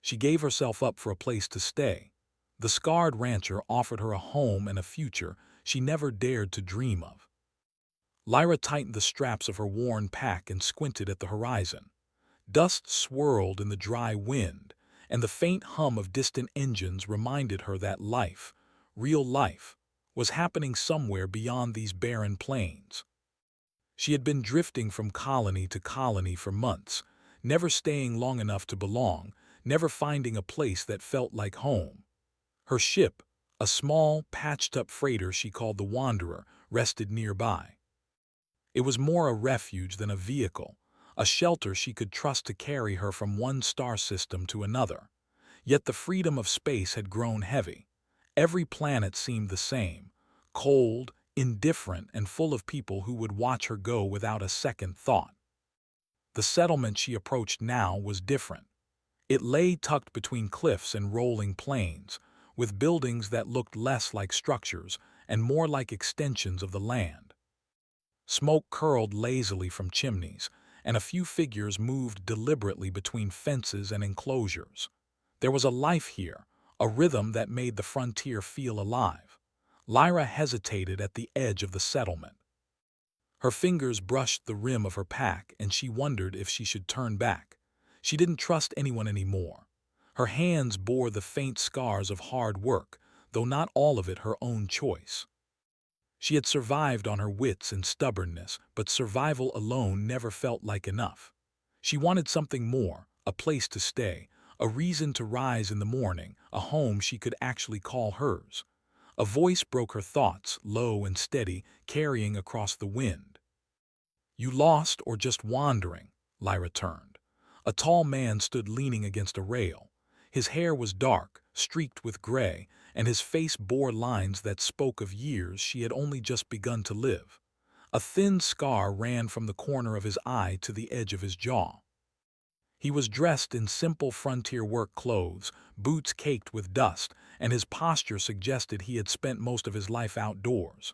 She gave herself up for a place to stay. The scarred rancher offered her a home and a future she never dared to dream of. Lyra tightened the straps of her worn pack and squinted at the horizon. Dust swirled in the dry wind, and the faint hum of distant engines reminded her that life, real life, was happening somewhere beyond these barren plains. She had been drifting from colony to colony for months, never staying long enough to belong, never finding a place that felt like home. Her ship, a small, patched-up freighter she called the Wanderer, rested nearby. It was more a refuge than a vehicle, a shelter she could trust to carry her from one star system to another. Yet the freedom of space had grown heavy. Every planet seemed the same, cold, indifferent, and full of people who would watch her go without a second thought. The settlement she approached now was different. It lay tucked between cliffs and rolling plains, with buildings that looked less like structures and more like extensions of the land. Smoke curled lazily from chimneys, and a few figures moved deliberately between fences and enclosures. There was a life here, a rhythm that made the frontier feel alive. Lyra hesitated at the edge of the settlement. Her fingers brushed the rim of her pack, and she wondered if she should turn back. She didn't trust anyone anymore. Her hands bore the faint scars of hard work, though not all of it her own choice. She had survived on her wits and stubbornness, but survival alone never felt like enough. She wanted something more, a place to stay, a reason to rise in the morning, a home she could actually call hers. A voice broke her thoughts, low and steady, carrying across the wind. "You lost or just wandering?" Lyra turned. A tall man stood leaning against a rail. His hair was dark, streaked with gray, and his face bore lines that spoke of years she had only just begun to live. A thin scar ran from the corner of his eye to the edge of his jaw. He was dressed in simple frontier work clothes, boots caked with dust, and his posture suggested he had spent most of his life outdoors.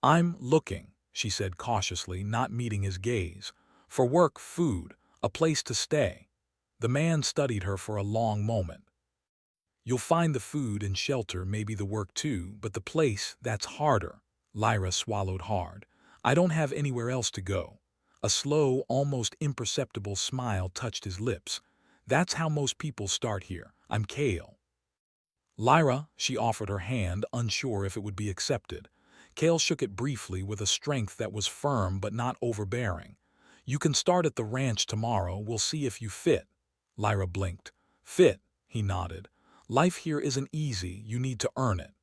"I'm looking," she said cautiously, not meeting his gaze. "For work, food, a place to stay." The man studied her for a long moment. "You'll find the food and shelter, maybe the work too, but the place, that's harder." Lyra swallowed hard. "I don't have anywhere else to go." A slow, almost imperceptible smile touched his lips. "That's how most people start here. I'm Kale." "Lyra," she offered her hand, unsure if it would be accepted. Kale shook it briefly with a strength that was firm but not overbearing. "You can start at the ranch tomorrow. We'll see if you fit." Lyra blinked. "Fit?" he nodded. "Life here isn't easy. You need to earn it."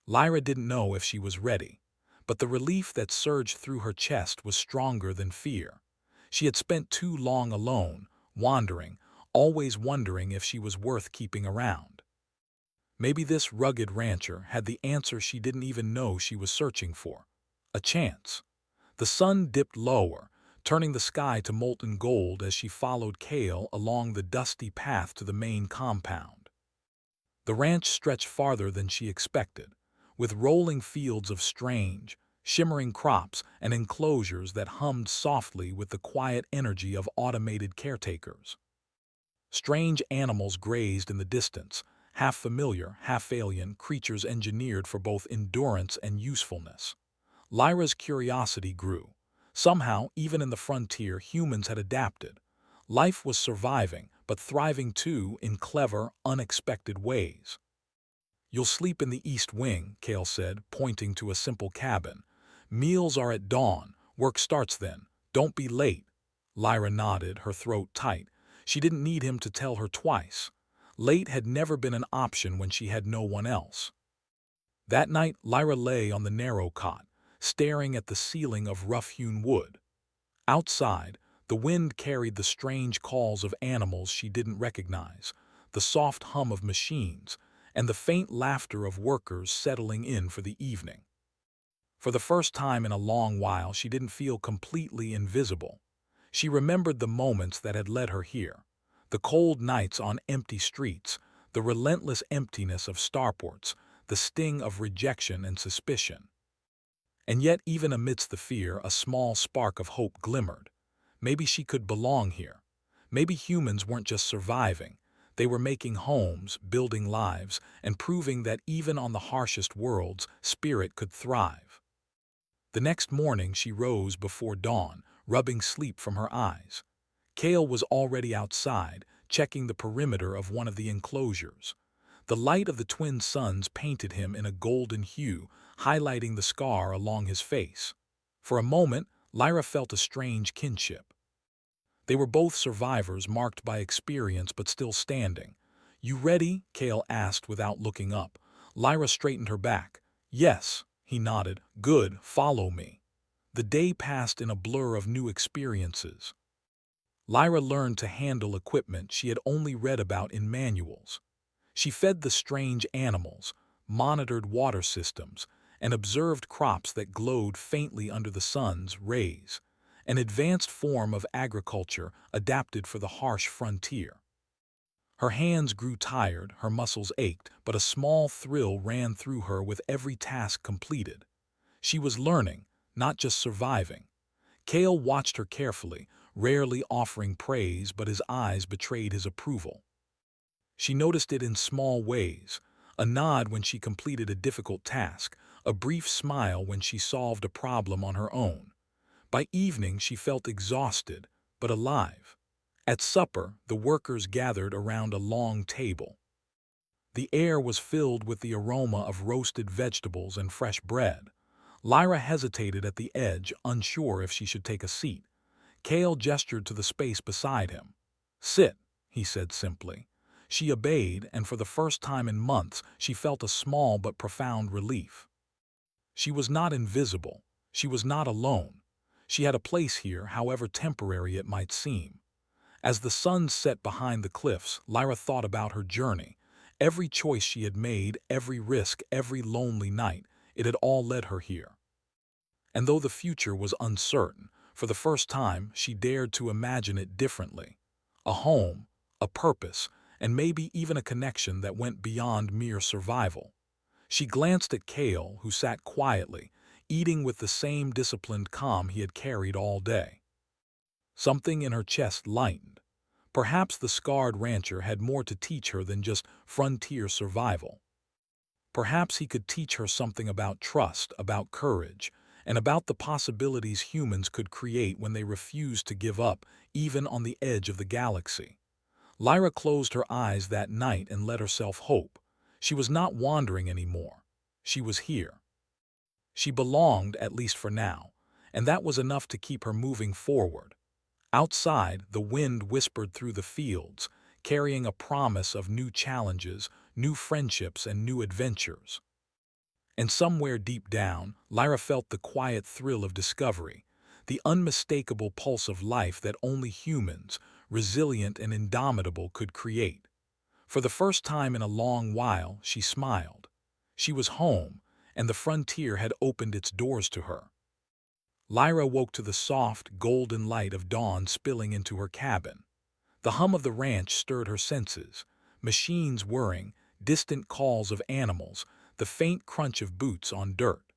Lyra didn't know if she was ready, but the relief that surged through her chest was stronger than fear. She had spent too long alone, wandering, always wondering if she was worth keeping around. Maybe this rugged rancher had the answer she didn't even know she was searching for. A chance. The sun dipped lower, turning the sky to molten gold as she followed Kale along the dusty path to the main compound. The ranch stretched farther than she expected, with rolling fields of strange, shimmering crops and enclosures that hummed softly with the quiet energy of automated caretakers. Strange animals grazed in the distance, half familiar, half alien, creatures engineered for both endurance and usefulness. Lyra's curiosity grew. Somehow, even in the frontier, humans had adapted. Life was surviving, but thriving too in clever, unexpected ways. "You'll sleep in the East Wing," Kale said, pointing to a simple cabin. "Meals are at dawn. Work starts then. Don't be late." Lyra nodded, her throat tight. She didn't need him to tell her twice. Late had never been an option when she had no one else. That night, Lyra lay on the narrow cot, staring at the ceiling of rough-hewn wood. Outside, the wind carried the strange calls of animals she didn't recognize, the soft hum of machines, and the faint laughter of workers settling in for the evening. For the first time in a long while, she didn't feel completely invisible. She remembered the moments that had led her here, the cold nights on empty streets, the relentless emptiness of starports, the sting of rejection and suspicion. And yet, even amidst the fear, a small spark of hope glimmered. Maybe she could belong here. Maybe humans weren't just surviving. They were making homes, building lives, and proving that even on the harshest worlds, spirit could thrive. The next morning she rose before dawn, rubbing sleep from her eyes. Cale was already outside, checking the perimeter of one of the enclosures. The light of the twin suns painted him in a golden hue, highlighting the scar along his face. For a moment, Lyra felt a strange kinship. They were both survivors marked by experience but still standing. "You ready?" Cale asked without looking up. Lyra straightened her back. "Yes," he nodded. "Good, follow me." The day passed in a blur of new experiences. Lyra learned to handle equipment she had only read about in manuals. She fed the strange animals, monitored water systems, and observed crops that glowed faintly under the sun's rays, an advanced form of agriculture adapted for the harsh frontier. Her hands grew tired, her muscles ached, but a small thrill ran through her with every task completed. She was learning, not just surviving. Cale watched her carefully, rarely offering praise, but his eyes betrayed his approval. She noticed it in small ways: a nod when she completed a difficult task, a brief smile when she solved a problem on her own. By evening she felt exhausted, but alive. At supper, the workers gathered around a long table. The air was filled with the aroma of roasted vegetables and fresh bread. Lyra hesitated at the edge, unsure if she should take a seat. Cale gestured to the space beside him. "Sit," he said simply. She obeyed, and for the first time in months she felt a small but profound relief. She was not invisible. She was not alone. She had a place here, however temporary it might seem. As the sun set behind the cliffs, Lyra thought about her journey. Every choice she had made, every risk, every lonely night, it had all led her here. And though the future was uncertain, for the first time she dared to imagine it differently. A home, a purpose, and maybe even a connection that went beyond mere survival. She glanced at Cale, who sat quietly, eating with the same disciplined calm he had carried all day. Something in her chest lightened. Perhaps the scarred rancher had more to teach her than just frontier survival. Perhaps he could teach her something about trust, about courage, and about the possibilities humans could create when they refused to give up, even on the edge of the galaxy. Lyra closed her eyes that night and let herself hope. She was not wandering anymore. She was here. She belonged, at least for now, and that was enough to keep her moving forward. Outside, the wind whispered through the fields, carrying a promise of new challenges, new friendships, and new adventures. And somewhere deep down, Lyra felt the quiet thrill of discovery, the unmistakable pulse of life that only humans, resilient and indomitable, could create. For the first time in a long while, she smiled. She was home, and the frontier had opened its doors to her. Lyra woke to the soft, golden light of dawn spilling into her cabin. The hum of the ranch stirred her senses: machines whirring, distant calls of animals, the faint crunch of boots on dirt.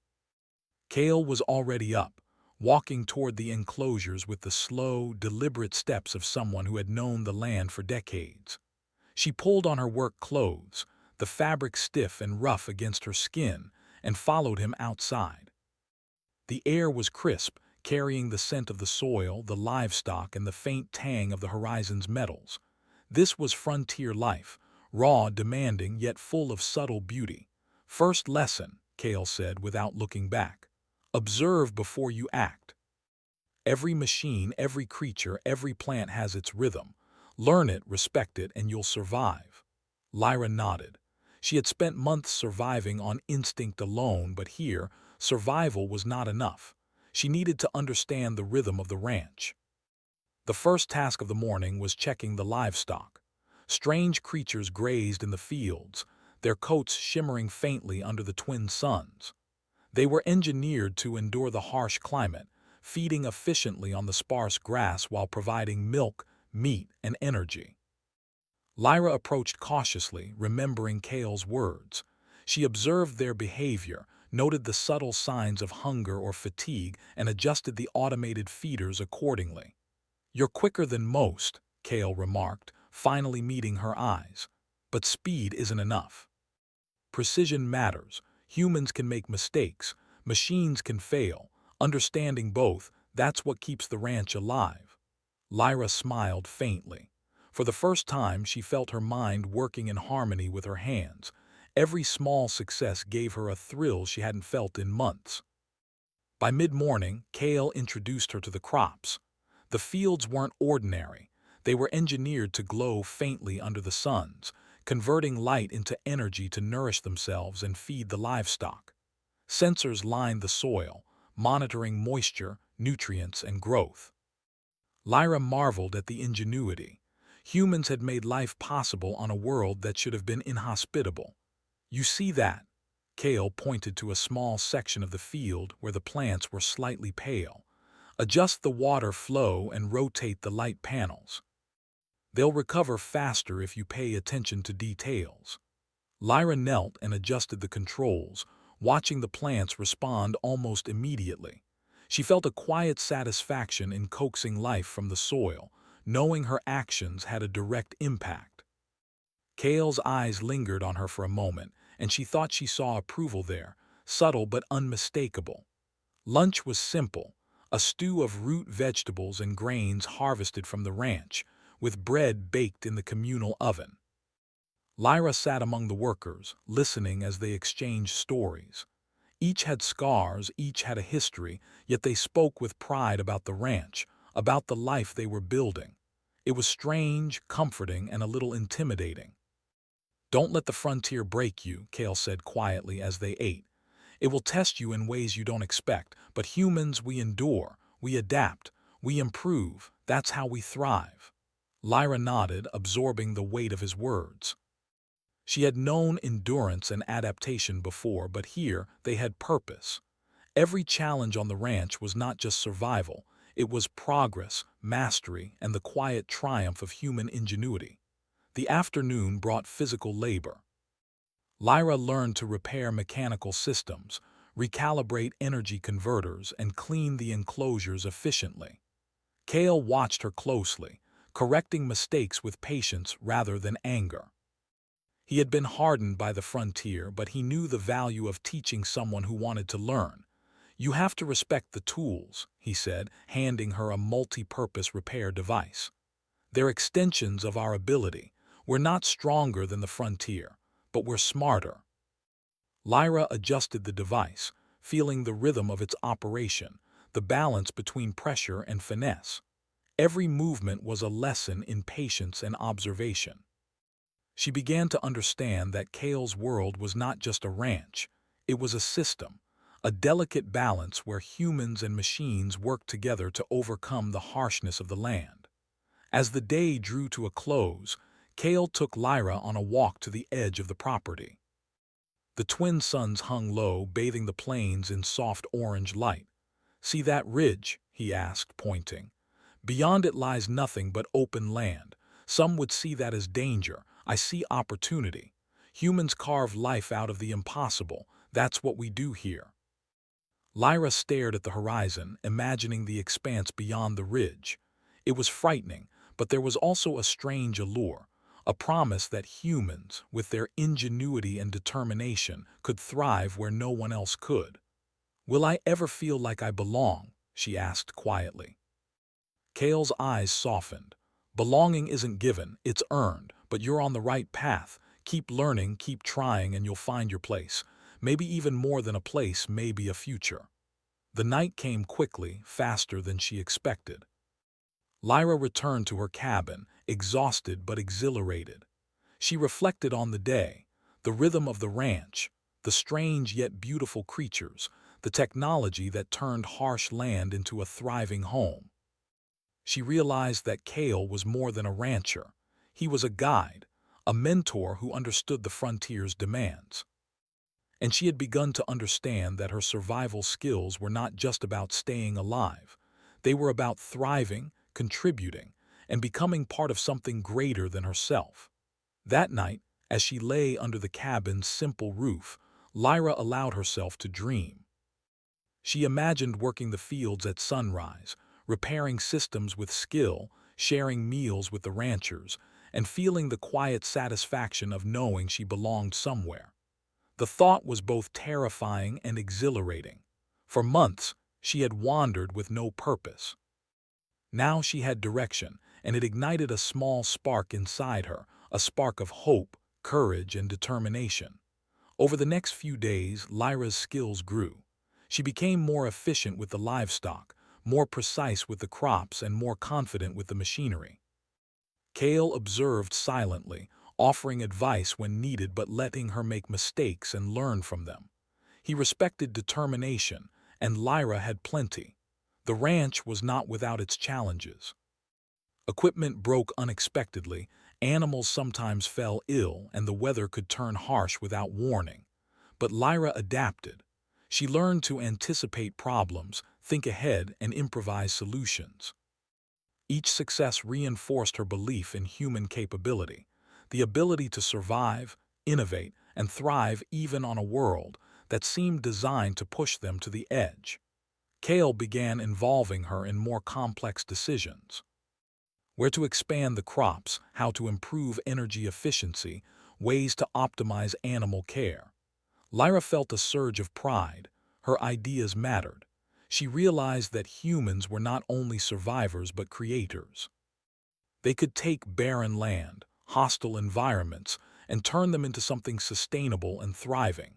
Cale was already up, walking toward the enclosures with the slow, deliberate steps of someone who had known the land for decades. She pulled on her work clothes, the fabric stiff and rough against her skin, and followed him outside. The air was crisp, carrying the scent of the soil, the livestock, and the faint tang of the horizon's metals. This was frontier life, raw, demanding, yet full of subtle beauty. "First lesson," Cale said without looking back. "Observe before you act. Every machine, every creature, every plant has its rhythm. Learn it, respect it, and you'll survive." Lyra nodded. She had spent months surviving on instinct alone, but here, survival was not enough. She needed to understand the rhythm of the ranch. The first task of the morning was checking the livestock. Strange creatures grazed in the fields, their coats shimmering faintly under the twin suns. They were engineered to endure the harsh climate, feeding efficiently on the sparse grass while providing milk, meat, and energy. Lyra approached cautiously, remembering Cale's words. She observed their behavior, noted the subtle signs of hunger or fatigue, and adjusted the automated feeders accordingly. "You're quicker than most," Cale remarked, finally meeting her eyes. But speed isn't enough. Precision matters. Humans can make mistakes. Machines can fail. Understanding both, that's what keeps the ranch alive. Lyra smiled faintly. For the first time, she felt her mind working in harmony with her hands. Every small success gave her a thrill she hadn't felt in months. By mid-morning, Kale introduced her to the crops. The fields weren't ordinary. They were engineered to glow faintly under the suns, converting light into energy to nourish themselves and feed the livestock. Sensors lined the soil, monitoring moisture, nutrients, and growth. Lyra marveled at the ingenuity. Humans had made life possible on a world that should have been inhospitable. You see that? Kale pointed to a small section of the field where the plants were slightly pale. Adjust the water flow and rotate the light panels. They'll recover faster if you pay attention to details. Lyra knelt and adjusted the controls, watching the plants respond almost immediately. She felt a quiet satisfaction in coaxing life from the soil, knowing her actions had a direct impact. Kale's eyes lingered on her for a moment, and she thought she saw approval there, subtle but unmistakable. Lunch was simple, a stew of root vegetables and grains harvested from the ranch, with bread baked in the communal oven. Lyra sat among the workers, listening as they exchanged stories. Each had scars, each had a history, yet they spoke with pride about the ranch, about the life they were building. It was strange, comforting, and a little intimidating. "Don't let the frontier break you," Kale said quietly as they ate. "It will test you in ways you don't expect, but humans, we endure, we adapt, we improve. That's how we thrive." Lyra nodded, absorbing the weight of his words. She had known endurance and adaptation before, but here they had purpose. Every challenge on the ranch was not just survival, it was progress, mastery, and the quiet triumph of human ingenuity. The afternoon brought physical labor. Lyra learned to repair mechanical systems, recalibrate energy converters, and clean the enclosures efficiently. Kale watched her closely, correcting mistakes with patience rather than anger. He had been hardened by the frontier, but he knew the value of teaching someone who wanted to learn. "You have to respect the tools," he said, handing her a multi-purpose repair device. "They're extensions of our ability. We're not stronger than the frontier, but we're smarter." Lyra adjusted the device, feeling the rhythm of its operation, the balance between pressure and finesse. Every movement was a lesson in patience and observation. She began to understand that Kale's world was not just a ranch, it was a system, a delicate balance where humans and machines worked together to overcome the harshness of the land. As the day drew to a close, Kale took Lyra on a walk to the edge of the property. The twin suns hung low, bathing the plains in soft orange light. "See that ridge?" he asked, pointing. "Beyond it lies nothing but open land. Some would see that as danger. I see opportunity. Humans carve life out of the impossible. That's what we do here." Lyra stared at the horizon, imagining the expanse beyond the ridge. It was frightening, but there was also a strange allure, a promise that humans, with their ingenuity and determination, could thrive where no one else could. "Will I ever feel like I belong?" she asked quietly. Kale's eyes softened. "Belonging isn't given, it's earned, but you're on the right path. Keep learning, keep trying, and you'll find your place. Maybe even more than a place, maybe a future." The night came quickly, faster than she expected. Lyra returned to her cabin, exhausted but exhilarated. She reflected on the day, the rhythm of the ranch, the strange yet beautiful creatures, the technology that turned harsh land into a thriving home. She realized that Kale was more than a rancher. He was a guide, a mentor who understood the frontier's demands. And she had begun to understand that her survival skills were not just about staying alive. They were about thriving, contributing, and becoming part of something greater than herself. That night, as she lay under the cabin's simple roof, Lyra allowed herself to dream. She imagined working the fields at sunrise, repairing systems with skill, sharing meals with the ranchers, and feeling the quiet satisfaction of knowing she belonged somewhere. The thought was both terrifying and exhilarating. For months, she had wandered with no purpose. Now she had direction, and it ignited a small spark inside her, a spark of hope, courage, and determination. Over the next few days, Lyra's skills grew. She became more efficient with the livestock, more precise with the crops, and more confident with the machinery. Kale observed silently, offering advice when needed but letting her make mistakes and learn from them. He respected determination, and Lyra had plenty. The ranch was not without its challenges. Equipment broke unexpectedly, animals sometimes fell ill, and the weather could turn harsh without warning. But Lyra adapted. She learned to anticipate problems, think ahead, and improvise solutions. Each success reinforced her belief in human capability, the ability to survive, innovate, and thrive even on a world that seemed designed to push them to the edge. Kale began involving her in more complex decisions. Where to expand the crops, how to improve energy efficiency, ways to optimize animal care. Lyra felt a surge of pride. Her ideas mattered. She realized that humans were not only survivors but creators. They could take barren land, hostile environments, and turn them into something sustainable and thriving.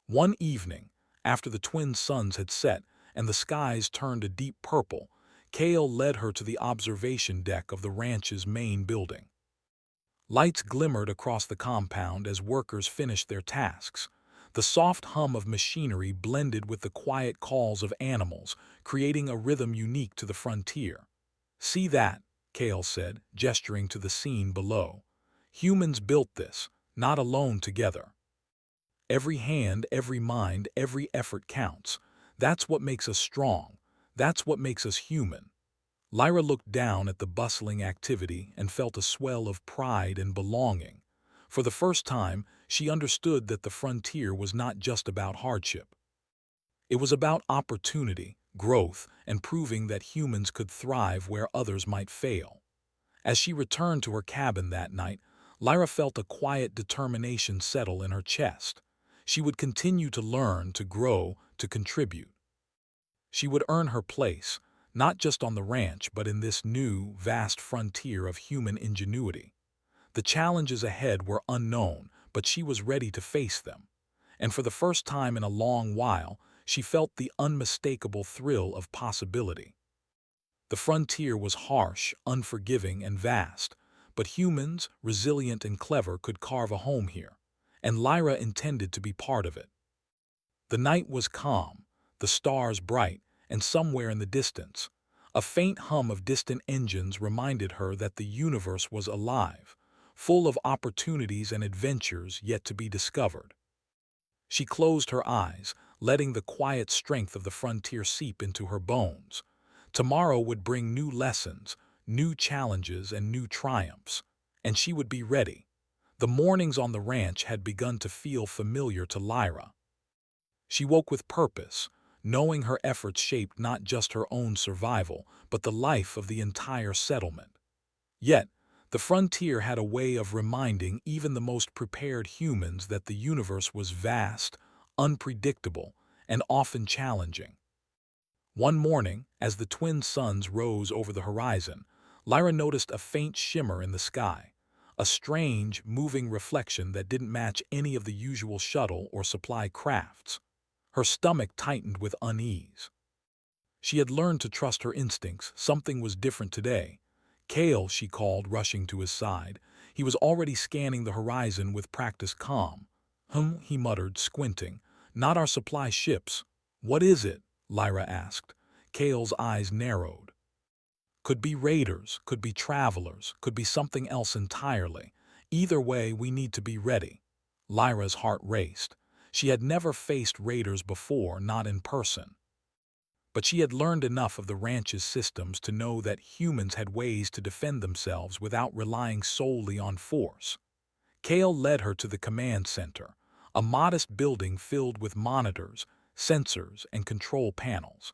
One evening, after the twin suns had set and the skies turned a deep purple, Kale led her to the observation deck of the ranch's main building. Lights glimmered across the compound as workers finished their tasks. The soft hum of machinery blended with the quiet calls of animals, creating a rhythm unique to the frontier. "See that," Kale said, gesturing to the scene below. "Humans built this, not alone together. Every hand, every mind, every effort counts. That's what makes us strong. That's what makes us human." Lyra looked down at the bustling activity and felt a swell of pride and belonging. For the first time, she understood that the frontier was not just about hardship. It was about opportunity, growth, and proving that humans could thrive where others might fail. As she returned to her cabin that night, Lyra felt a quiet determination settle in her chest. She would continue to learn, to grow, to contribute. She would earn her place, not just on the ranch but in this new, vast frontier of human ingenuity. The challenges ahead were unknown, but she was ready to face them. And for the first time in a long while, she felt the unmistakable thrill of possibility. The frontier was harsh, unforgiving, and vast, but humans, resilient and clever, could carve a home here, and Lyra intended to be part of it. The night was calm, the stars bright, and somewhere in the distance, a faint hum of distant engines reminded her that the universe was alive, full of opportunities and adventures yet to be discovered. She closed her eyes, letting the quiet strength of the frontier seep into her bones. Tomorrow would bring new lessons, new challenges, and new triumphs, and she would be ready. The mornings on the ranch had begun to feel familiar to Lyra. She woke with purpose, knowing her efforts shaped not just her own survival, but the life of the entire settlement. Yet, the frontier had a way of reminding even the most prepared humans that the universe was vast, unpredictable, and often challenging. One morning, as the twin suns rose over the horizon, Lyra noticed a faint shimmer in the sky, a strange, moving reflection that didn't match any of the usual shuttle or supply crafts. Her stomach tightened with unease. She had learned to trust her instincts. Something was different today. "Kale," she called, rushing to his side. He was already scanning the horizon with practiced calm. He muttered, squinting. "Not our supply ships." "What is it?" Lyra asked. Kale's eyes narrowed. "Could be raiders, could be travelers, could be something else entirely. Either way, we need to be ready." Lyra's heart raced. She had never faced raiders before, not in person. But she had learned enough of the ranch's systems to know that humans had ways to defend themselves without relying solely on force. Kale led her to the command center, a modest building filled with monitors, sensors, and control panels.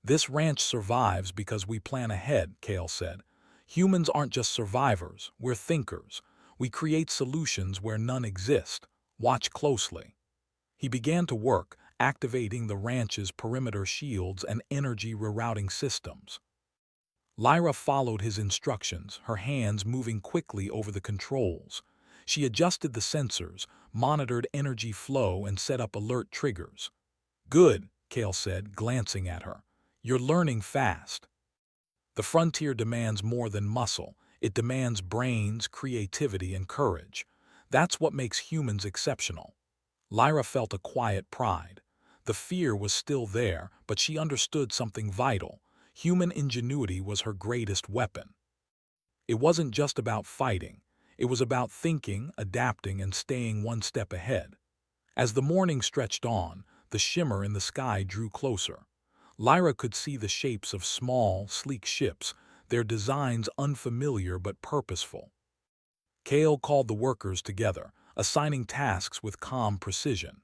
"This ranch survives because we plan ahead," Kale said. Humans aren't just survivors, we're thinkers. We create solutions where none exist. Watch closely. He began to work, activating the ranch's perimeter shields and energy rerouting systems. Lyra followed his instructions, her hands moving quickly over the controls. She adjusted the sensors, monitored energy flow, and set up alert triggers. Good, Kale said, glancing at her. You're learning fast. The frontier demands more than muscle. It demands brains, creativity, and courage. That's what makes humans exceptional. Lyra felt a quiet pride. The fear was still there, but she understood something vital. Human ingenuity was her greatest weapon. It wasn't just about fighting. It was about thinking, adapting, and staying one step ahead. As the morning stretched on, the shimmer in the sky drew closer. Lyra could see the shapes of small, sleek ships, their designs unfamiliar but purposeful. Kale called the workers together, assigning tasks with calm precision.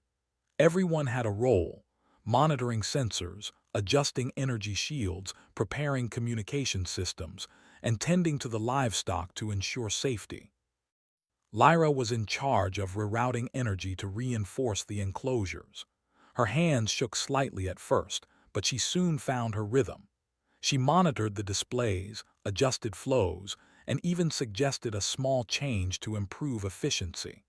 Everyone had a role: monitoring sensors, adjusting energy shields, preparing communication systems, and tending to the livestock to ensure safety. Lyra was in charge of rerouting energy to reinforce the enclosures. Her hands shook slightly at first, but she soon found her rhythm. She monitored the displays, adjusted flows, and even suggested a small change to improve efficiency.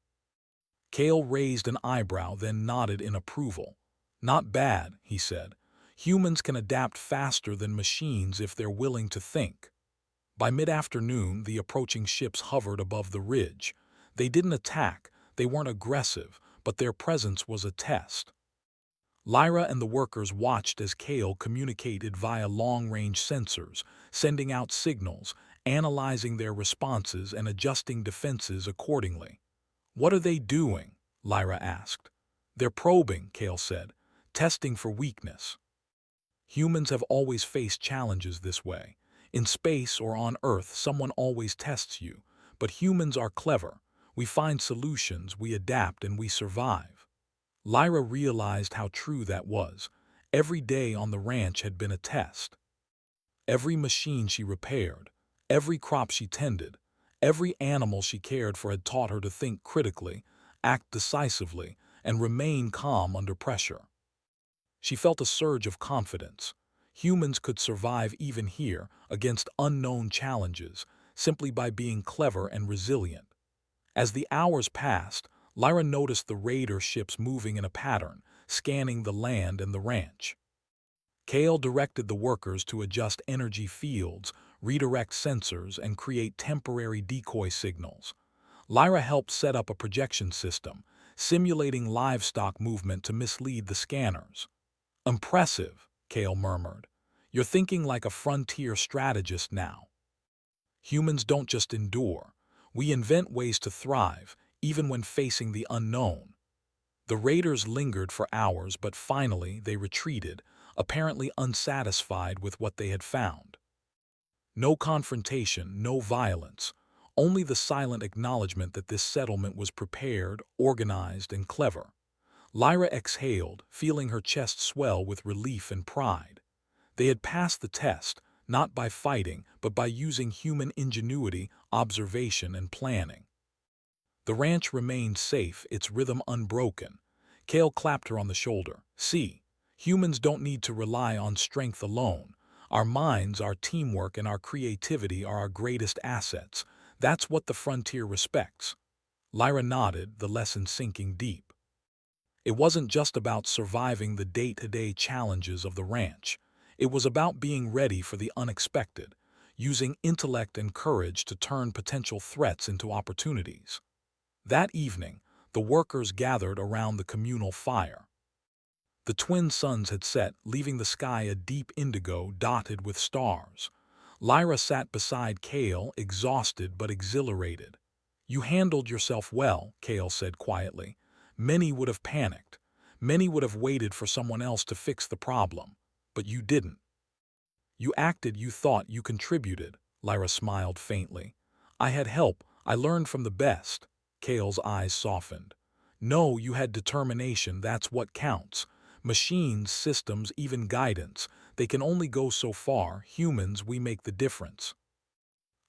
Kale raised an eyebrow, then nodded in approval. Not bad, he said. Humans can adapt faster than machines if they're willing to think. By mid-afternoon, the approaching ships hovered above the ridge. They didn't attack, they weren't aggressive, but their presence was a test. Lyra and the workers watched as Kale communicated via long-range sensors, sending out signals, analyzing their responses, and adjusting defenses accordingly. "What are they doing?" Lyra asked. "They're probing," Kale said, "testing for weakness." Humans have always faced challenges this way. In space or on Earth, someone always tests you. But humans are clever. We find solutions, we adapt, and we survive. Lyra realized how true that was. Every day on the ranch had been a test. Every machine she repaired, every crop she tended, every animal she cared for had taught her to think critically, act decisively, and remain calm under pressure. She felt a surge of confidence. Humans could survive even here, against unknown challenges, simply by being clever and resilient. As the hours passed, Lyra noticed the raider ships moving in a pattern, scanning the land and the ranch. Kale directed the workers to adjust energy fields, redirect sensors, and create temporary decoy signals. Lyra helped set up a projection system, simulating livestock movement to mislead the scanners. "Impressive," Kale murmured. "You're thinking like a frontier strategist now." Humans don't just endure. We invent ways to thrive, even when facing the unknown. The raiders lingered for hours, but finally they retreated, apparently unsatisfied with what they had found. No confrontation, no violence, only the silent acknowledgement that this settlement was prepared, organized, and clever. Lyra exhaled, feeling her chest swell with relief and pride. They had passed the test, not by fighting, but by using human ingenuity, observation, and planning. The ranch remained safe, its rhythm unbroken. Kale clapped her on the shoulder. "See, humans don't need to rely on strength alone. Our minds, our teamwork, and our creativity are our greatest assets. That's what the frontier respects." Lyra nodded, the lesson sinking deep. It wasn't just about surviving the day-to-day challenges of the ranch. It was about being ready for the unexpected, using intellect and courage to turn potential threats into opportunities. That evening, the workers gathered around the communal fire. The twin suns had set, leaving the sky a deep indigo dotted with stars. Lyra sat beside Kale, exhausted but exhilarated. "You handled yourself well," Kale said quietly. "Many would have panicked. Many would have waited for someone else to fix the problem. But you didn't. You acted, you thought, you contributed." Lyra smiled faintly. "I had help. I learned from the best." Kale's eyes softened. "No, you had determination. That's what counts. Machines, systems, even guidance, they can only go so far. Humans, we make the difference."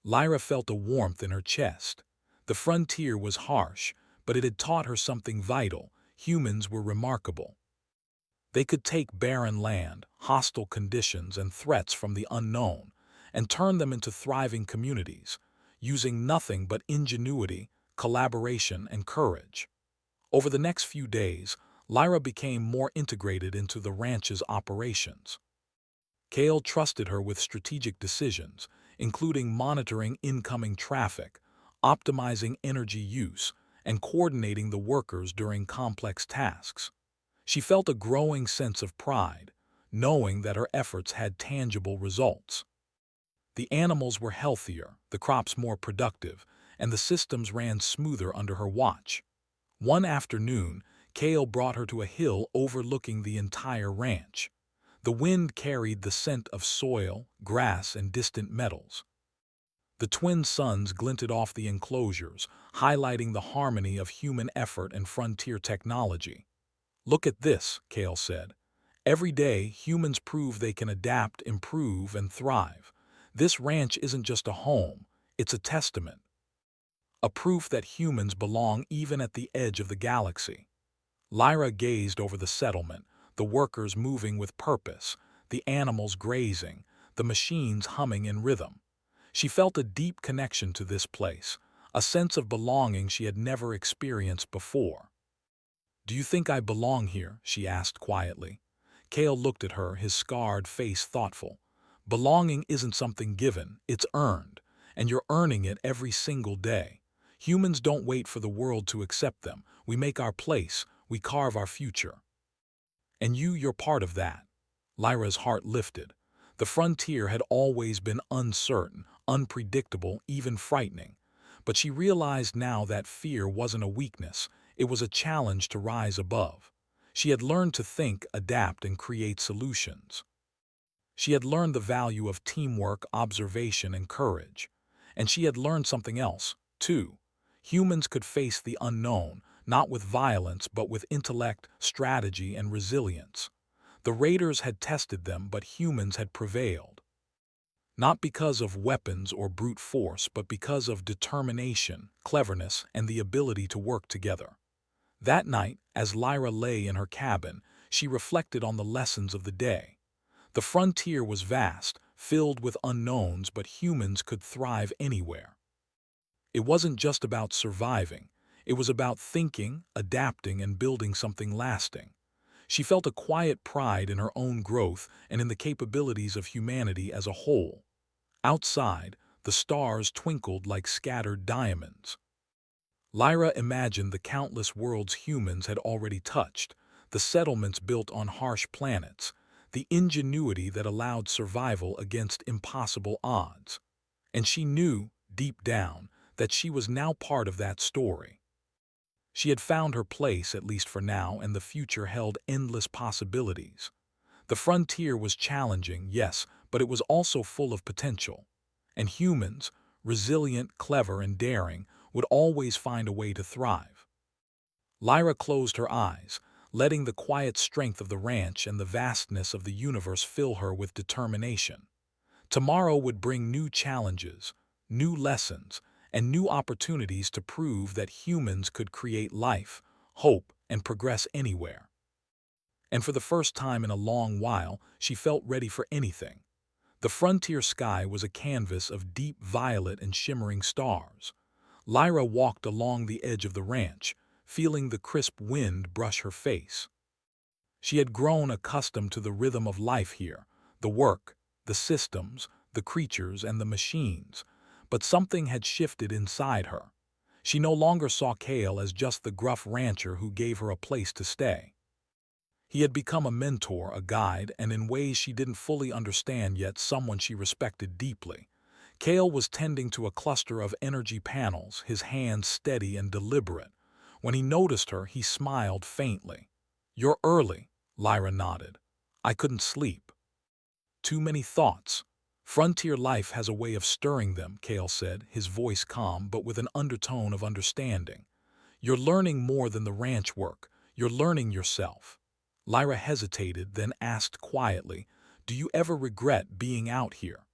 Lyra felt a warmth in her chest. The frontier was harsh, but it had taught her something vital. Humans were remarkable. They could take barren land, hostile conditions, and threats from the unknown, and turn them into thriving communities, using nothing but ingenuity, collaboration, and courage. Over the next few days, Lyra became more integrated into the ranch's operations. Kale trusted her with strategic decisions, including monitoring incoming traffic, optimizing energy use, and coordinating the workers during complex tasks. She felt a growing sense of pride, knowing that her efforts had tangible results. The animals were healthier, the crops more productive, and the systems ran smoother under her watch. One afternoon, Kale brought her to a hill overlooking the entire ranch. The wind carried the scent of soil, grass, and distant metals. The twin suns glinted off the enclosures, highlighting the harmony of human effort and frontier technology. "Look at this," Kale said. "Every day, humans prove they can adapt, improve, and thrive. This ranch isn't just a home, it's a testament. A proof that humans belong even at the edge of the galaxy." Lyra gazed over the settlement, the workers moving with purpose, the animals grazing, the machines humming in rhythm. She felt a deep connection to this place, a sense of belonging she had never experienced before. "Do you think I belong here?" she asked quietly. Kale looked at her, his scarred face thoughtful. "Belonging isn't something given, it's earned, and you're earning it every single day. Humans don't wait for the world to accept them. We make our place, we carve our future. And you're part of that." Lyra's heart lifted. The frontier had always been uncertain, unpredictable, even frightening. But she realized now that fear wasn't a weakness, it was a challenge to rise above. She had learned to think, adapt, and create solutions. She had learned the value of teamwork, observation, and courage. And she had learned something else, too. Humans could face the unknown, not with violence, but with intellect, strategy, and resilience. The raiders had tested them, but humans had prevailed. Not because of weapons or brute force, but because of determination, cleverness, and the ability to work together. That night, as Lyra lay in her cabin, she reflected on the lessons of the day. The frontier was vast, filled with unknowns, but humans could thrive anywhere. It wasn't just about surviving. It was about thinking, adapting, and building something lasting. She felt a quiet pride in her own growth and in the capabilities of humanity as a whole. Outside, the stars twinkled like scattered diamonds. Lyra imagined the countless worlds humans had already touched, the settlements built on harsh planets, the ingenuity that allowed survival against impossible odds. And she knew, deep down, that she was now part of that story. She had found her place, at least for now, and the future held endless possibilities. The frontier was challenging, yes, but it was also full of potential. And humans, resilient, clever, and daring, would always find a way to thrive. Lyra closed her eyes, letting the quiet strength of the ranch and the vastness of the universe fill her with determination. Tomorrow would bring new challenges, new lessons, and new opportunities to prove that humans could create life, hope, and progress anywhere. And for the first time in a long while, she felt ready for anything. The frontier sky was a canvas of deep violet and shimmering stars. Lyra walked along the edge of the ranch, feeling the crisp wind brush her face. She had grown accustomed to the rhythm of life here, the work, the systems, the creatures, and the machines. But something had shifted inside her. She no longer saw Kale as just the gruff rancher who gave her a place to stay. He had become a mentor, a guide, and in ways she didn't fully understand yet someone she respected deeply. Kale was tending to a cluster of energy panels, his hands steady and deliberate. When he noticed her, he smiled faintly. "You're early," Lyra nodded. "I couldn't sleep." "Too many thoughts. Frontier life has a way of stirring them," Kale said, his voice calm but with an undertone of understanding. "You're learning more than the ranch work. You're learning yourself." Lyra hesitated, then asked quietly, "Do you ever regret being out here?"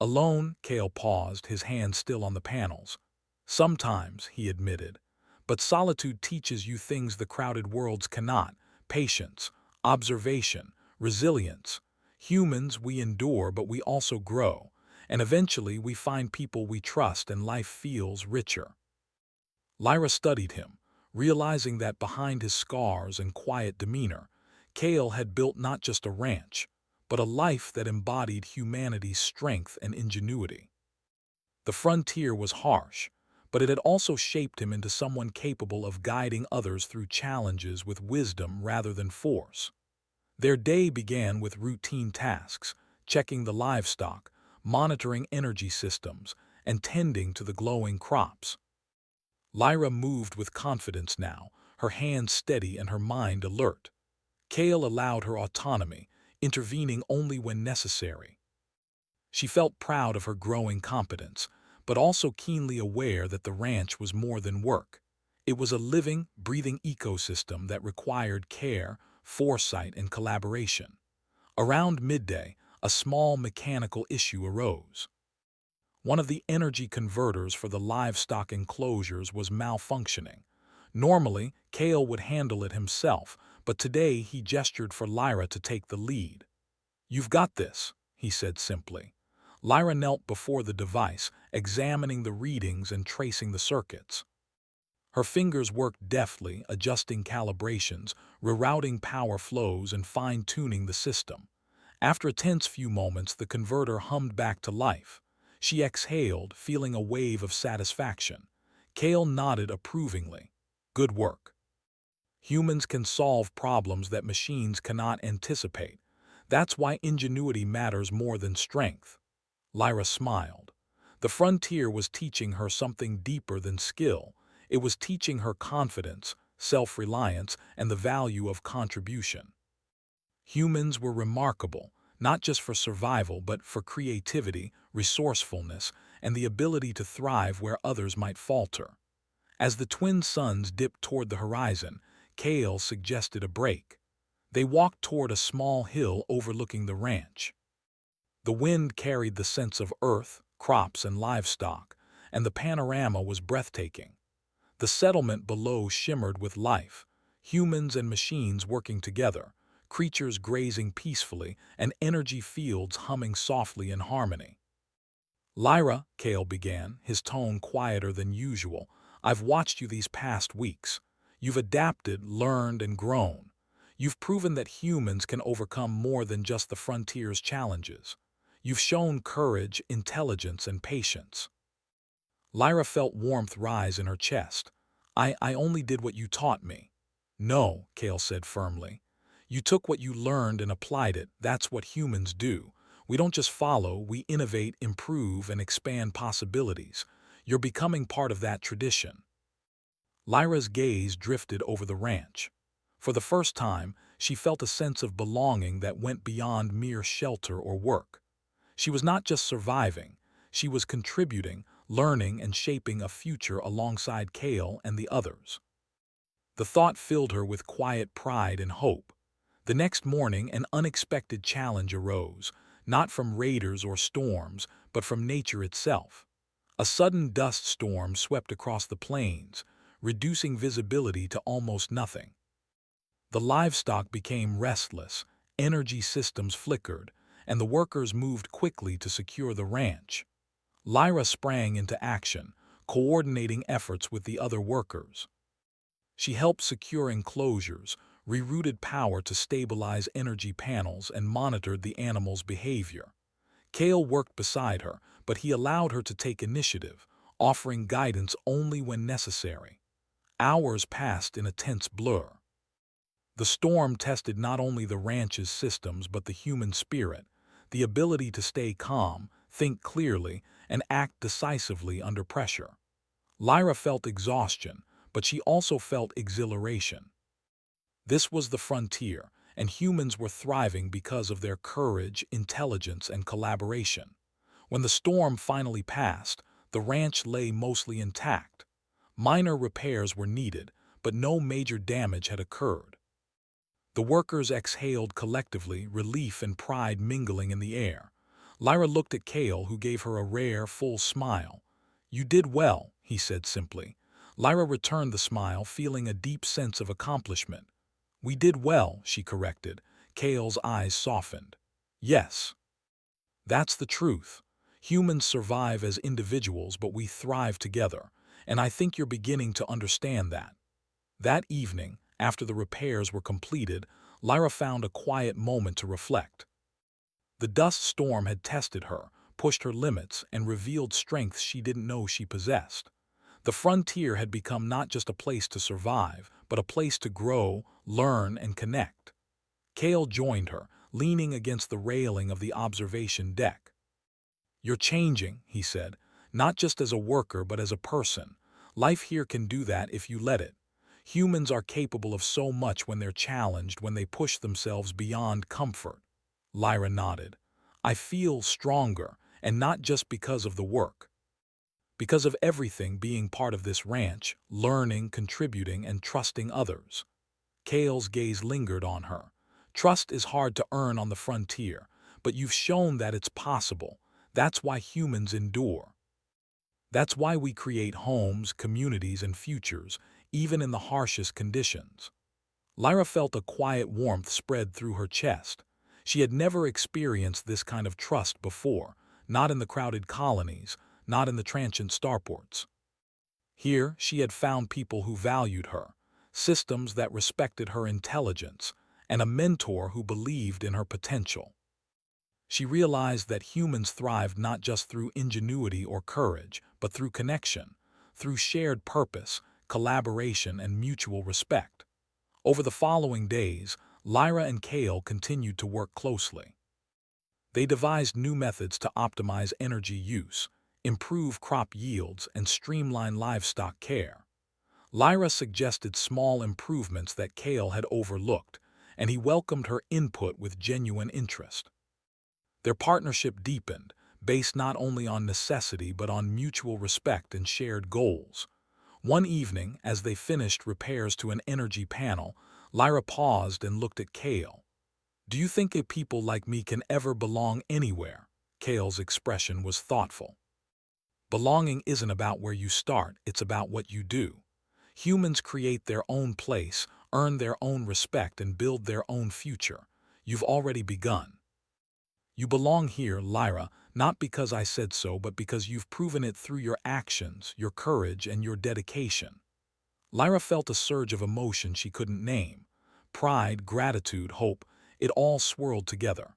Alone, Cale paused, his hand still on the panels. Sometimes, he admitted, but solitude teaches you things the crowded worlds cannot: patience, observation, resilience. Humans, we endure, but we also grow, and eventually we find people we trust and life feels richer. Lyra studied him, realizing that behind his scars and quiet demeanor, Cale had built not just a ranch, but a life that embodied humanity's strength and ingenuity. The frontier was harsh, but it had also shaped him into someone capable of guiding others through challenges with wisdom rather than force. Their day began with routine tasks: checking the livestock, monitoring energy systems, and tending to the glowing crops. Lyra moved with confidence now, her hands steady and her mind alert. Cale allowed her autonomy, intervening only when necessary. She felt proud of her growing competence, but also keenly aware that the ranch was more than work. It was a living, breathing ecosystem that required care, foresight, and collaboration. Around midday, a small mechanical issue arose. One of the energy converters for the livestock enclosures was malfunctioning. Normally, Cale would handle it himself, but today he gestured for Lyra to take the lead. "You've got this," he said simply. Lyra knelt before the device, examining the readings and tracing the circuits. Her fingers worked deftly, adjusting calibrations, rerouting power flows, and fine-tuning the system. After a tense few moments, the converter hummed back to life. She exhaled, feeling a wave of satisfaction. Cale nodded approvingly. "Good work. Humans can solve problems that machines cannot anticipate. That's why ingenuity matters more than strength." Lyra smiled. The frontier was teaching her something deeper than skill. It was teaching her confidence, self-reliance, and the value of contribution. Humans were remarkable, not just for survival, but for creativity, resourcefulness, and the ability to thrive where others might falter. As the twin suns dipped toward the horizon, Cale suggested a break. They walked toward a small hill overlooking the ranch. The wind carried the scents of earth, crops, and livestock, and the panorama was breathtaking. The settlement below shimmered with life, humans and machines working together, creatures grazing peacefully, and energy fields humming softly in harmony. "Lyra," Cale began, his tone quieter than usual, "I've watched you these past weeks. You've adapted, learned, and grown. You've proven that humans can overcome more than just the frontier's challenges. You've shown courage, intelligence, and patience." Lyra felt warmth rise in her chest. I only did what you taught me." "No," Cale said firmly. "You took what you learned and applied it. That's what humans do. We don't just follow, we innovate, improve, and expand possibilities. You're becoming part of that tradition." Lyra's gaze drifted over the ranch. For the first time, she felt a sense of belonging that went beyond mere shelter or work. She was not just surviving, she was contributing, learning, and shaping a future alongside Cale and the others. The thought filled her with quiet pride and hope. The next morning, an unexpected challenge arose, not from raiders or storms, but from nature itself. A sudden dust storm swept across the plains, reducing visibility to almost nothing. The livestock became restless, energy systems flickered, and the workers moved quickly to secure the ranch. Lyra sprang into action, coordinating efforts with the other workers. She helped secure enclosures, rerouted power to stabilize energy panels, and monitored the animals' behavior. Cale worked beside her, but he allowed her to take initiative, offering guidance only when necessary. Hours passed in a tense blur. The storm tested not only the ranch's systems but the human spirit, the ability to stay calm, think clearly, and act decisively under pressure. Lyra felt exhaustion, but she also felt exhilaration. This was the frontier, and humans were thriving because of their courage, intelligence, and collaboration. When the storm finally passed, the ranch lay mostly intact. Minor repairs were needed, but no major damage had occurred. The workers exhaled collectively, relief and pride mingling in the air. Lyra looked at Cale, who gave her a rare, full smile. "You did well," he said simply. Lyra returned the smile, feeling a deep sense of accomplishment. "We did well," she corrected. Cale's eyes softened. "Yes. That's the truth. Humans survive as individuals, but we thrive together, and I think you're beginning to understand that." That evening, after the repairs were completed, Lyra found a quiet moment to reflect. The dust storm had tested her, pushed her limits, and revealed strengths she didn't know she possessed. The frontier had become not just a place to survive, but a place to grow, learn, and connect. Cale joined her, leaning against the railing of the observation deck. "You're changing," he said, "not just as a worker but as a person. Life here can do that if you let it. Humans are capable of so much when they're challenged, when they push themselves beyond comfort." Lyra nodded. "I feel stronger, and not just because of the work. Because of everything being part of this ranch, learning, contributing, and trusting others." Cale's gaze lingered on her. "Trust is hard to earn on the frontier, but you've shown that it's possible. That's why humans endure. That's why we create homes, communities, and futures, even in the harshest conditions." Lyra felt a quiet warmth spread through her chest. She had never experienced this kind of trust before, not in the crowded colonies, not in the transient starports. Here, she had found people who valued her, systems that respected her intelligence, and a mentor who believed in her potential. She realized that humans thrived not just through ingenuity or courage, but through connection, through shared purpose, collaboration, and mutual respect. Over the following days, Lyra and Cale continued to work closely. They devised new methods to optimize energy use, improve crop yields, and streamline livestock care. Lyra suggested small improvements that Cale had overlooked, and he welcomed her input with genuine interest. Their partnership deepened, based not only on necessity but on mutual respect and shared goals. One evening, as they finished repairs to an energy panel, Lyra paused and looked at Cale. "Do you think a people like me can ever belong anywhere?" Cale's expression was thoughtful. "Belonging isn't about where you start, it's about what you do. Humans create their own place, earn their own respect, and build their own future. You've already begun. You belong here, Lyra, not because I said so, but because you've proven it through your actions, your courage, and your dedication." Lyra felt a surge of emotion she couldn't name. Pride, gratitude, hope, it all swirled together.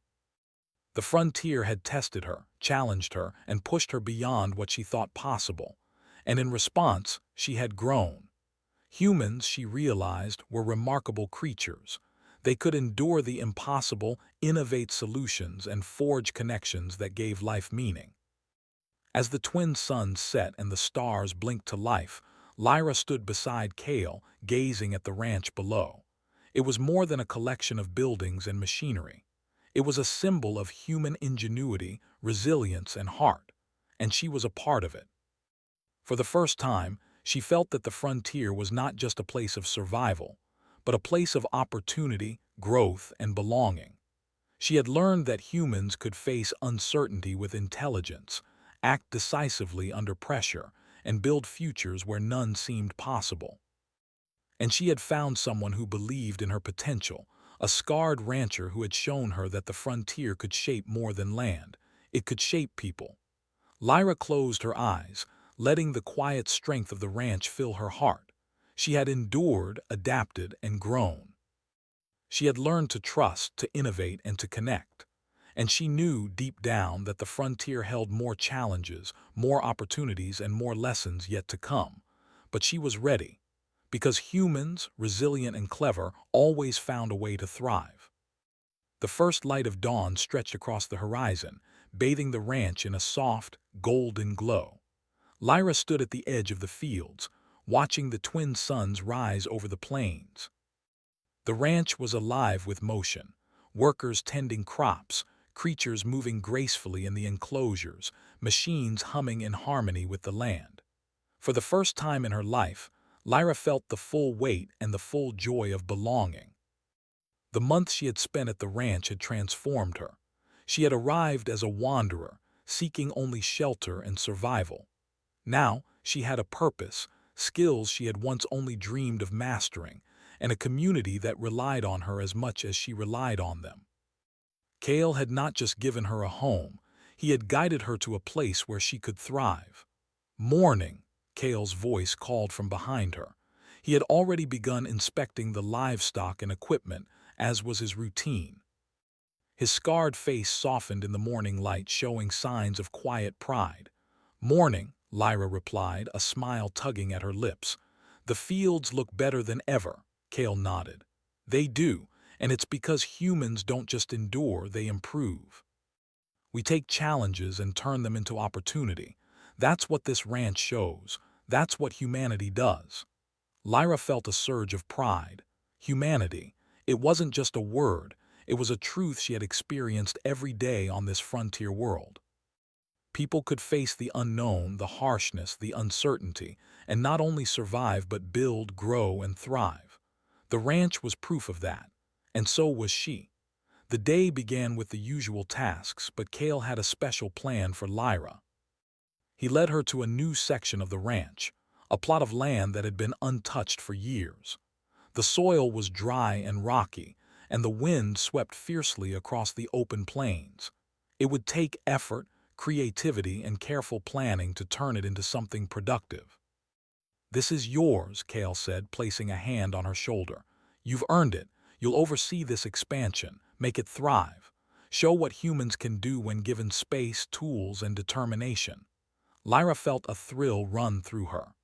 The frontier had tested her, challenged her, and pushed her beyond what she thought possible. And in response, she had grown. Humans, she realized, were remarkable creatures. They could endure the impossible, innovate solutions, and forge connections that gave life meaning. As the twin suns set and the stars blinked to life, Lyra stood beside Cale, gazing at the ranch below. It was more than a collection of buildings and machinery. It was a symbol of human ingenuity, resilience, and heart, and she was a part of it. For the first time, she felt that the frontier was not just a place of survival, but a place of opportunity, growth, and belonging. She had learned that humans could face uncertainty with intelligence, act decisively under pressure, and build futures where none seemed possible. And she had found someone who believed in her potential, a scarred rancher who had shown her that the frontier could shape more than land. It could shape people. Lyra closed her eyes, letting the quiet strength of the ranch fill her heart. She had endured, adapted, and grown. She had learned to trust, to innovate, and to connect. And she knew deep down that the frontier held more challenges, more opportunities, and more lessons yet to come. But she was ready, because humans, resilient and clever, always found a way to thrive. The first light of dawn stretched across the horizon, bathing the ranch in a soft, golden glow. Lyra stood at the edge of the fields, watching the twin suns rise over the plains. The ranch was alive with motion, workers tending crops, creatures moving gracefully in the enclosures, machines humming in harmony with the land. For the first time in her life, Lyra felt the full weight and the full joy of belonging. The months she had spent at the ranch had transformed her. She had arrived as a wanderer, seeking only shelter and survival. Now, she had a purpose, skills she had once only dreamed of mastering, and a community that relied on her as much as she relied on them. Cale had not just given her a home, he had guided her to a place where she could thrive. Morning, Cale's voice called from behind her. He had already begun inspecting the livestock and equipment, as was his routine. His scarred face softened in the morning light, showing signs of quiet pride. "Morning," Lyra replied, a smile tugging at her lips. "The fields look better than ever," Cale nodded. "They do, and it's because humans don't just endure, they improve. We take challenges and turn them into opportunity. That's what this ranch shows. That's what humanity does." Lyra felt a surge of pride. Humanity. It wasn't just a word, it was a truth she had experienced every day on this frontier world. People could face the unknown, the harshness, the uncertainty, and not only survive but build, grow, and thrive. The ranch was proof of that, and so was she. The day began with the usual tasks, but Cale had a special plan for Lyra. He led her to a new section of the ranch, a plot of land that had been untouched for years. The soil was dry and rocky, and the wind swept fiercely across the open plains. It would take effort, creativity, and careful planning to turn it into something productive. "This is yours," Cale said, placing a hand on her shoulder. "You've earned it. You'll oversee this expansion, make it thrive. Show what humans can do when given space, tools, and determination." Lyra felt a thrill run through her.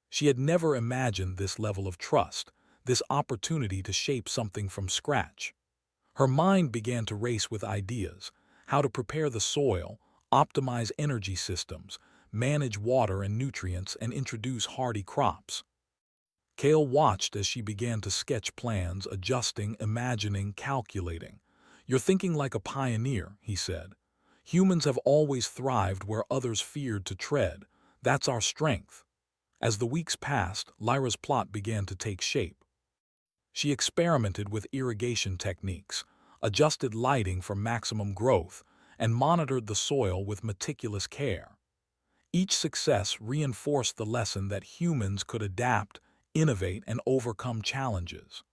She had never imagined this level of trust, this opportunity to shape something from scratch. Her mind began to race with ideas: how to prepare the soil, optimize energy systems, manage water and nutrients, and introduce hardy crops. Cale watched as she began to sketch plans, adjusting, imagining, calculating. "You're thinking like a pioneer," he said. "Humans have always thrived where others feared to tread. That's our strength." As the weeks passed, Lyra's plot began to take shape. She experimented with irrigation techniques, adjusted lighting for maximum growth, and monitored the soil with meticulous care. Each success reinforced the lesson that humans could adapt, innovate, and overcome challenges.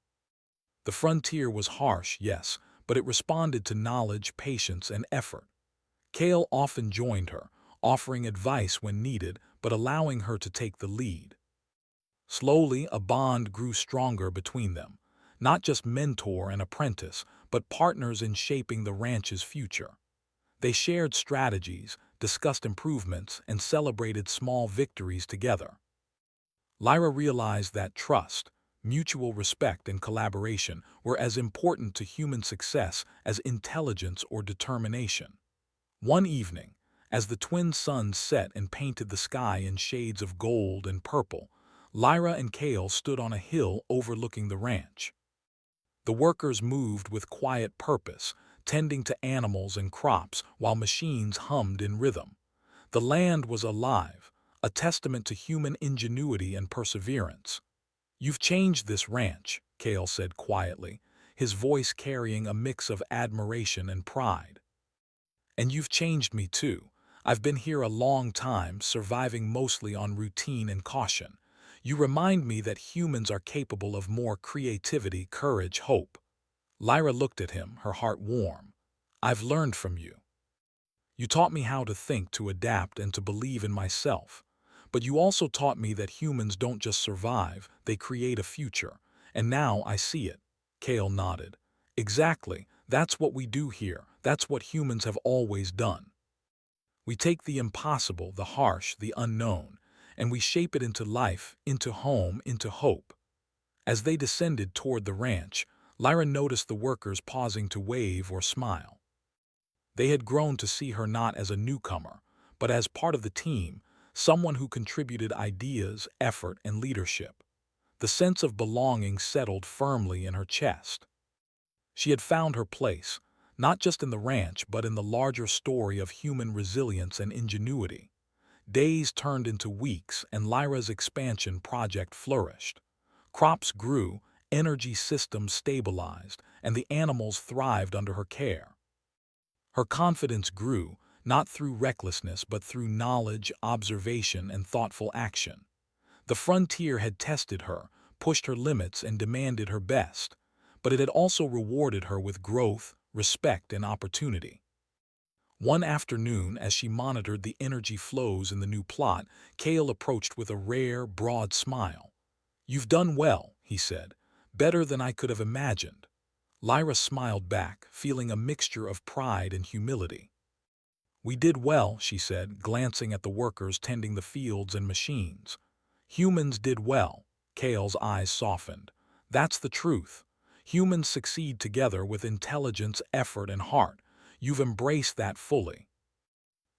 The frontier was harsh, yes, but it responded to knowledge, patience, and effort. Cale often joined her, offering advice when needed, but allowing her to take the lead. Slowly, a bond grew stronger between them, not just mentor and apprentice, but partners in shaping the ranch's future. They shared strategies, discussed improvements, and celebrated small victories together. Lyra realized that trust, mutual respect, and collaboration were as important to human success as intelligence or determination. One evening, as the twin suns set and painted the sky in shades of gold and purple, Lyra and Cale stood on a hill overlooking the ranch. The workers moved with quiet purpose, tending to animals and crops while machines hummed in rhythm. The land was alive, a testament to human ingenuity and perseverance. "You've changed this ranch," Cale said quietly, his voice carrying a mix of admiration and pride. "And you've changed me too. I've been here a long time, surviving mostly on routine and caution. You remind me that humans are capable of more creativity, courage, hope." Lyra looked at him, her heart warm. "I've learned from you. You taught me how to think, to adapt, and to believe in myself. But you also taught me that humans don't just survive, they create a future. And now I see it." Cale nodded. "Exactly. That's what we do here. That's what humans have always done. We take the impossible, the harsh, the unknown, and we shape it into life, into home, into hope." As they descended toward the ranch, Lyra noticed the workers pausing to wave or smile. They had grown to see her not as a newcomer, but as part of the team, someone who contributed ideas, effort, and leadership. The sense of belonging settled firmly in her chest. She had found her place, not just in the ranch, but in the larger story of human resilience and ingenuity. Days turned into weeks, and Lyra's expansion project flourished. Crops grew, energy systems stabilized, and the animals thrived under her care. Her confidence grew, not through recklessness but through knowledge, observation, and thoughtful action. The frontier had tested her, pushed her limits, and demanded her best, but it had also rewarded her with growth, respect, and opportunity. One afternoon, as she monitored the energy flows in the new plot, Cale approached with a rare, broad smile. "You've done well," he said, "better than I could have imagined." Lyra smiled back, feeling a mixture of pride and humility. "We did well," she said, glancing at the workers tending the fields and machines. "Humans did well." Cale's eyes softened. "That's the truth. Humans succeed together with intelligence, effort, and heart. You've embraced that fully."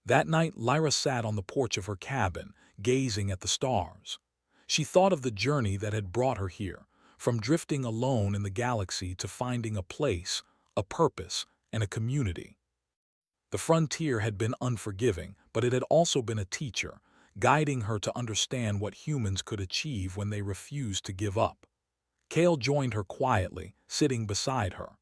That night, Lyra sat on the porch of her cabin, gazing at the stars. She thought of the journey that had brought her here, from drifting alone in the galaxy to finding a place, a purpose, and a community. The frontier had been unforgiving, but it had also been a teacher, guiding her to understand what humans could achieve when they refused to give up. Cale joined her quietly, sitting beside her.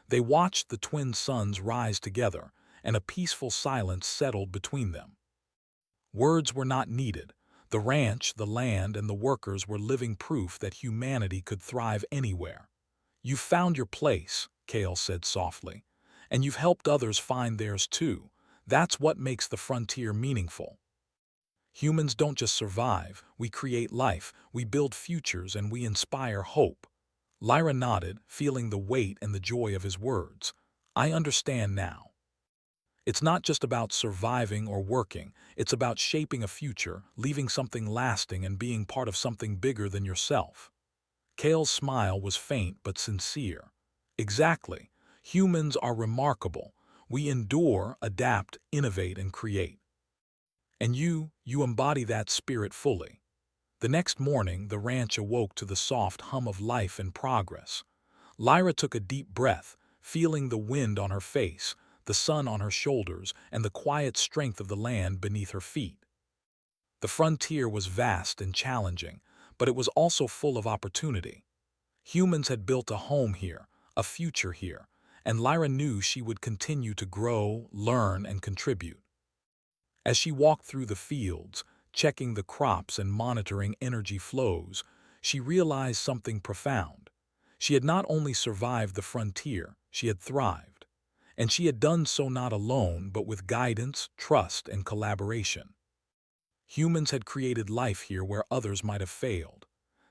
They watched the twin suns rise together, and a peaceful silence settled between them. Words were not needed. The ranch, the land, and the workers were living proof that humanity could thrive anywhere. "You've found your place," Cale said softly, "and you've helped others find theirs too. That's what makes the frontier meaningful. Humans don't just survive, we create life, we build futures, and we inspire hope." Lyra nodded, feeling the weight and the joy of his words. "I understand now. It's not just about surviving or working, it's about shaping a future, leaving something lasting, and being part of something bigger than yourself." Cale's smile was faint but sincere. "Exactly. Humans are remarkable. We endure, adapt, innovate, and create. And you embody that spirit fully." The next morning, the ranch awoke to the soft hum of life and progress. Lyra took a deep breath, feeling the wind on her face, the sun on her shoulders, and the quiet strength of the land beneath her feet. The frontier was vast and challenging, but it was also full of opportunity. Humans had built a home here, a future here, and Lyra knew she would continue to grow, learn, and contribute. As she walked through the fields, checking the crops and monitoring energy flows, she realized something profound. She had not only survived the frontier, she had thrived. And she had done so not alone, but with guidance, trust, and collaboration. Humans had created life here where others might have failed.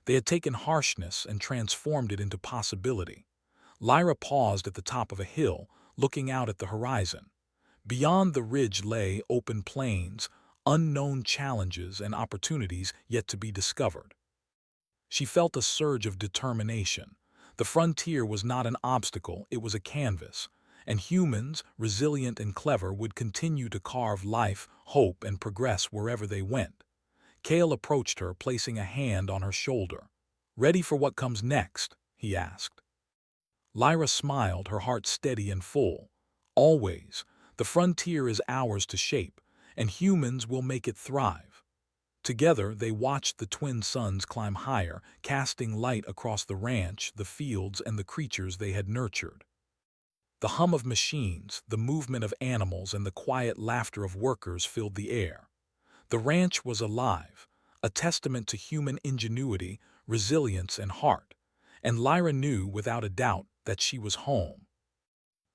They had taken harshness and transformed it into possibility. Lyra paused at the top of a hill, looking out at the horizon. Beyond the ridge lay open plains, unknown challenges and opportunities yet to be discovered. She felt a surge of determination. The frontier was not an obstacle, it was a canvas, and humans, resilient and clever, would continue to carve life, hope, and progress wherever they went. Cale approached her, placing a hand on her shoulder. "Ready for what comes next?" he asked. Lyra smiled, her heart steady and full. "Always. The frontier is ours to shape, and humans will make it thrive." Together, they watched the twin suns climb higher, casting light across the ranch, the fields, and the creatures they had nurtured. The hum of machines, the movement of animals, and the quiet laughter of workers filled the air. The ranch was alive, a testament to human ingenuity, resilience, and heart, and Lyra knew without a doubt that she was home.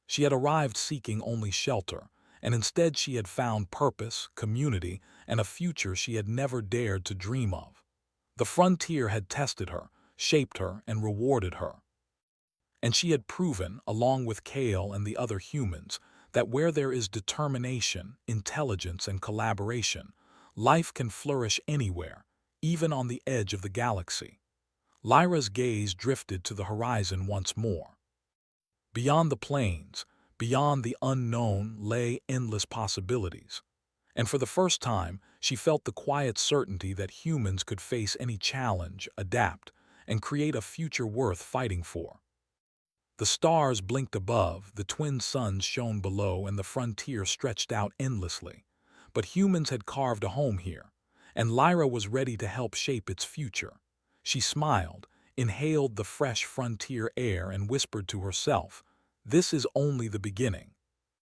She had arrived seeking only shelter, and instead she had found purpose, community, and a future she had never dared to dream of. The frontier had tested her, shaped her, and rewarded her. And she had proven, along with Cale and the other humans, that where there is determination, intelligence, and collaboration, life can flourish anywhere, even on the edge of the galaxy. Lyra's gaze drifted to the horizon once more. Beyond the plains, beyond the unknown, lay endless possibilities. And for the first time, she felt the quiet certainty that humans could face any challenge, adapt, and create a future worth fighting for. The stars blinked above, the twin suns shone below, and the frontier stretched out endlessly. But humans had carved a home here, and Lyra was ready to help shape its future. She smiled, inhaled the fresh frontier air, and whispered to herself, "This is only the beginning."